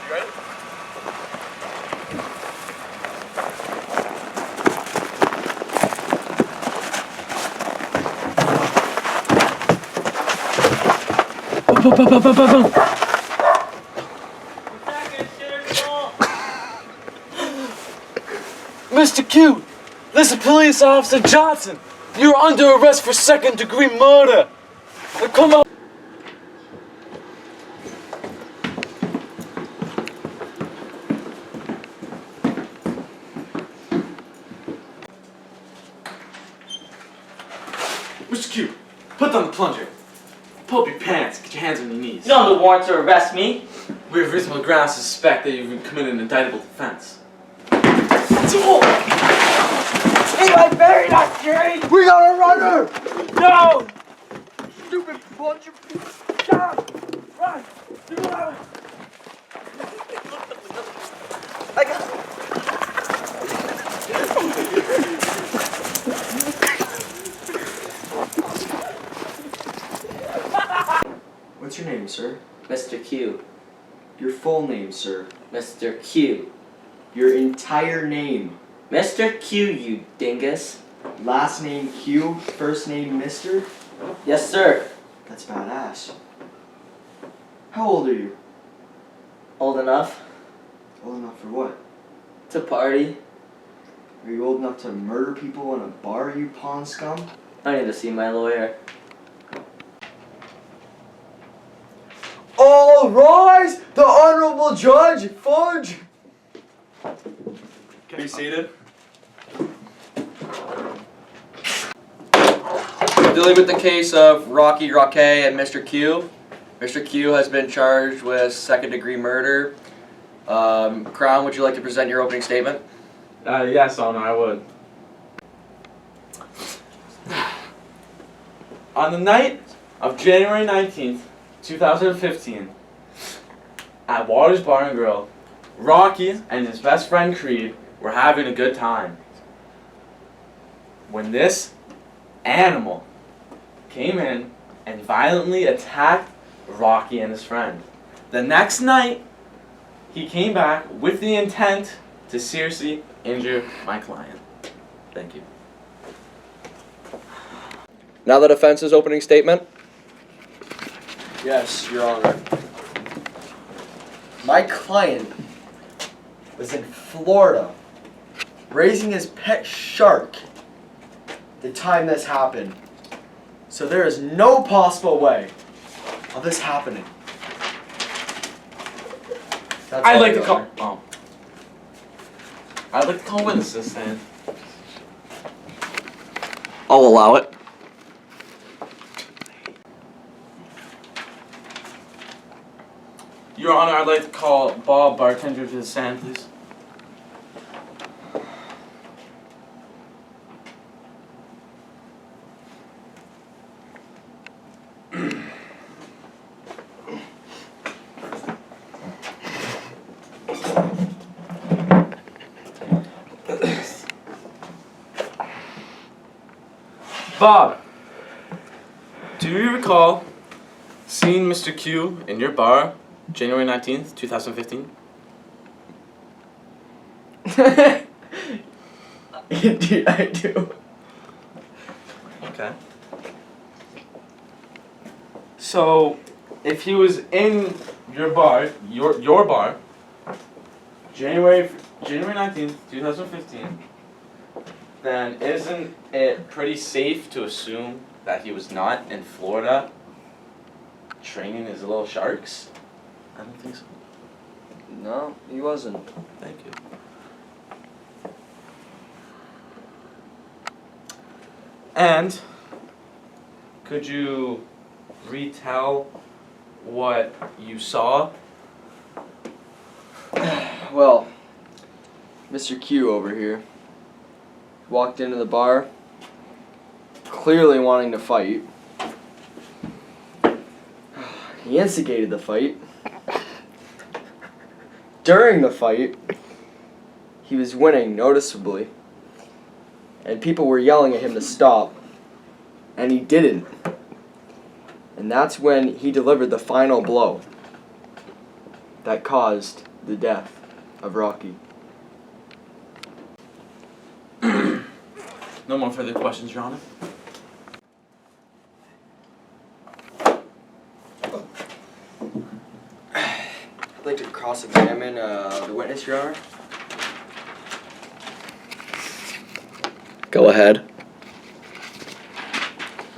Ready? Mr. Q, this is Police Officer Johnson. You're under arrest for second-degree murder. Now come on. Mr. Q, put down the plunger. Pull up your pants. Get your hands on your knees. You don't have the warrant to arrest me. We have reasonable grounds to suspect that you've committed an indictable offense. Eli, bury that tree! We got a runner! No! Stupid bunch of... Stop! Run! Do that! I got... What's your name, sir? Mr. Q. Your full name, sir. Mr. Q. Your entire name. Mr. Q, you dingus. Last name Q, first name Mr.? Yes, sir. That's badass. How old are you? Old enough Old enough for what? to party. Are you old enough to murder people in a bar, you pawn scum? I need to see my lawyer. All rise! The Honorable Judge Fudge! Be seated. Dealing with the case of Rocky Roque and Mr. Q. Mr. Q has been charged with second-degree murder. Crown, would you like to present your opening statement? Yes, Honor, I would. On the night of January 19th, 2015, at Waters Bar and Grill, Rocky and his best friend Creed were having a good time when this animal came in and violently attacked Rocky and his friend. The next night, he came back with the intent to seriously injure my client. Thank you. Now the defense's opening statement. Yes, Your Honor. My client was in Florida raising his pet shark the time this happened. So there is no possible way of this happening. That's I'd all, like to Your call. Honor. Oh. I'd like to call witnesses then. I'll allow it. Your Honor, I'd like to call Bob, bartender, to the stand, please. Bob, do you recall seeing Mr. Q in your bar January 19th, 2015? Indeed, I do. Okay. So, if he was in your bar, your bar, January 19th, 2015, then isn't it pretty safe to assume that he was not in Florida training his little sharks? I don't think so. No, he wasn't. Thank you. And could you retell what you saw? Well, Mr. Q over here walked into the bar, clearly wanting to fight. He instigated the fight. During the fight, he was winning noticeably, and people were yelling at him to stop, and he didn't. And that's when he delivered the final blow that caused the death of Rocky. No more further questions, Your Honor. I'd like to cross-examine the witness, Your Honor. Go ahead.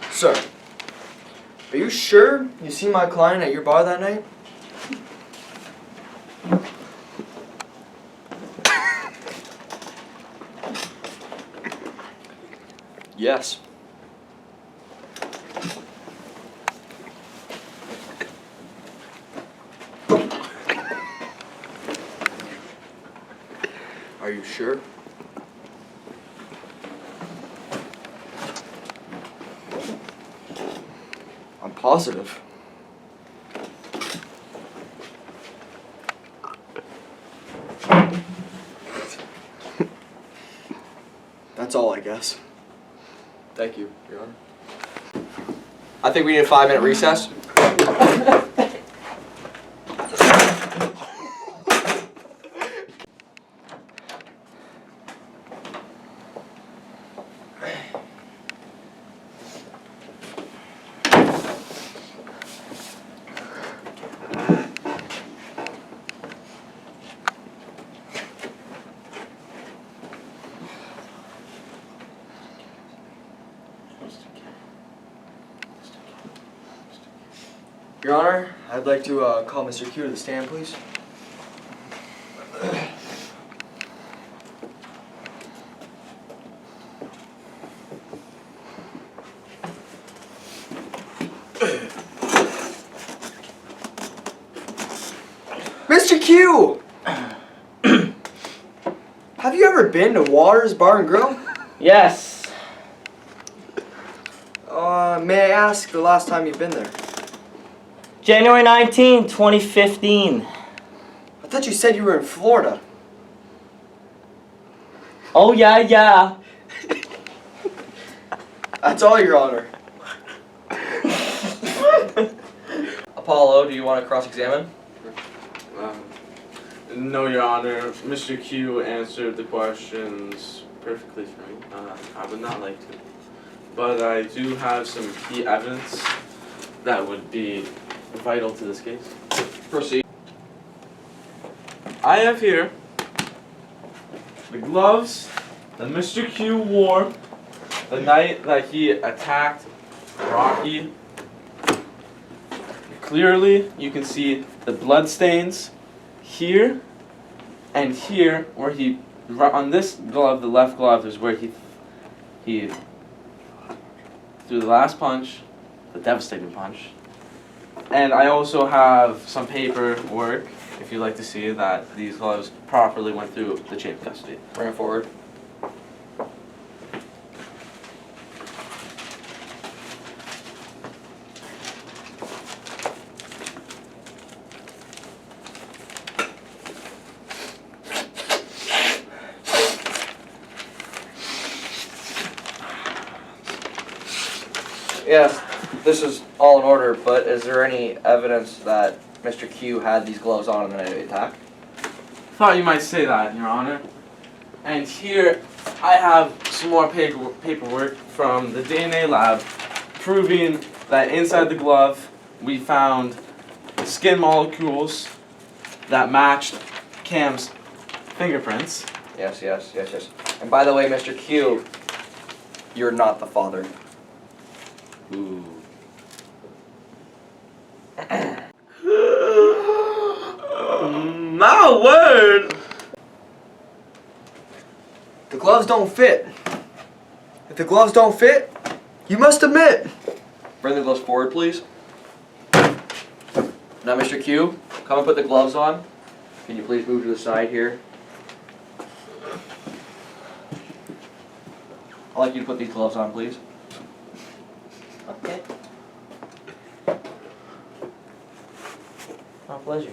Sir, are you sure you seen my client at your bar that night? Yes. Are you sure? I'm positive. That's all, I guess. Thank you, Your Honor. I think we need a 5-minute recess. Your Honor, I'd like to call Mr. Q to the stand, please. Mr. Q! Have you ever been to Waters Bar and Grill? Yes. May I ask the last time you've been there? January 19, 2015. I thought you said you were in Florida. Oh, yeah. That's all, Your Honor. Apollo, do you want to cross-examine? No, Your Honor. Mr. Q answered the questions perfectly for me. I would not like to. But I do have some key evidence that would be vital to this case. Proceed. I have here the gloves that Mr. Q wore the night that he attacked Rocky. Clearly, you can see the blood stains here and here, where he, on this glove, the left glove, is where he threw the last punch, the devastating punch. And I also have some paperwork, if you'd like to see, that these gloves properly went through the chain of custody. Bring it forward. Yes, this is all in order, but is there any evidence that Mr. Q had these gloves on the night of the attack? Thought you might say that, Your Honor. And here I have some more paperwork from the DNA lab proving that inside the glove we found skin molecules that matched Cam's fingerprints. Yes. And by the way, Mr. Q, you're not the father. Ooh. My word! The gloves don't fit. If the gloves don't fit, you must admit. Bring the gloves forward, please. Now, Mr. Q, come and put the gloves on. Can you please move to the side here? I'd like you to put these gloves on, please. Okay. My pleasure.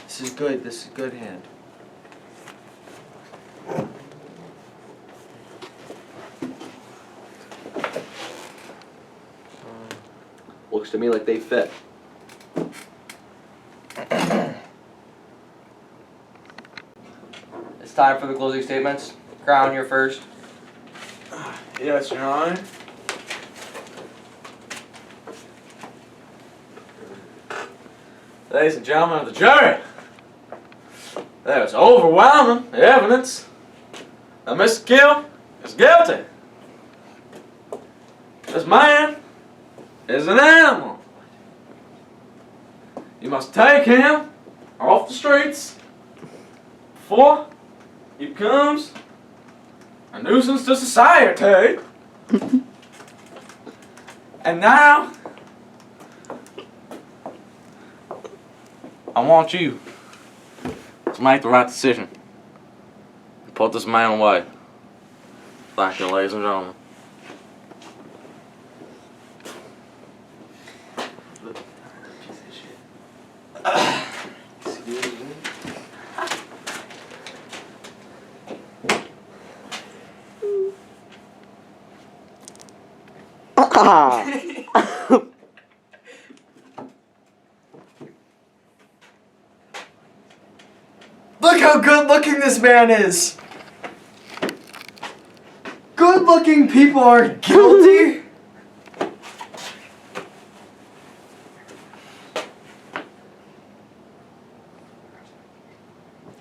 This is good hand. Looks to me like they fit. time for the closing statements. Crown, you're first. Yes, Your Honor. Ladies and gentlemen of the jury, there is overwhelming evidence that Mr. Q is guilty. This man is an animal. You must take him off the streets before he becomes a nuisance to society. And now, I want you to make the right decision. Put this man away. Thank you, ladies and gentlemen. Look how good looking this man is! Good looking people are guilty?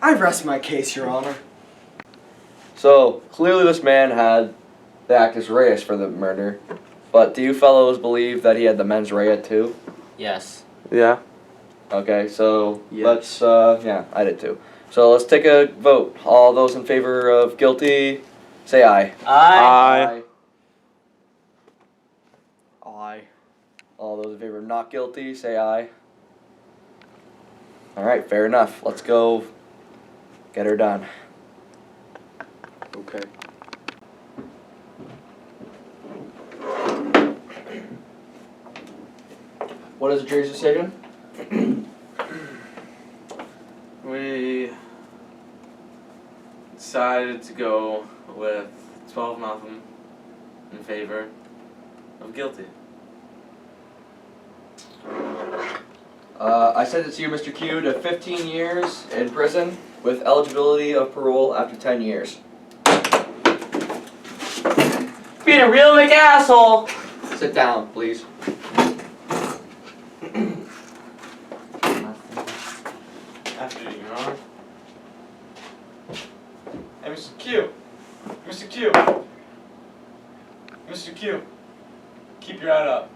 I rest my case, Your Honor. So, clearly this man had the actus reus for the murder. But do you fellows believe that he had the mens rea too? Yes. Yeah. Okay, so Yes. yeah, I did too. So let's take a vote. All those in favor of guilty, say aye. I. Aye. All those in favor of not guilty, say aye. Alright, fair enough. Let's go get her done. Okay. What is the jury's decision? We decided to go with 12-0 in favor of guilty. I sentence you, Mr. Q, to 15 years in prison with eligibility of parole after 10 years. Being a real big asshole. Sit down, please. After you, Your Honor. Hey, Mr. Q. Mr. Q. Mr. Q. Keep your head up.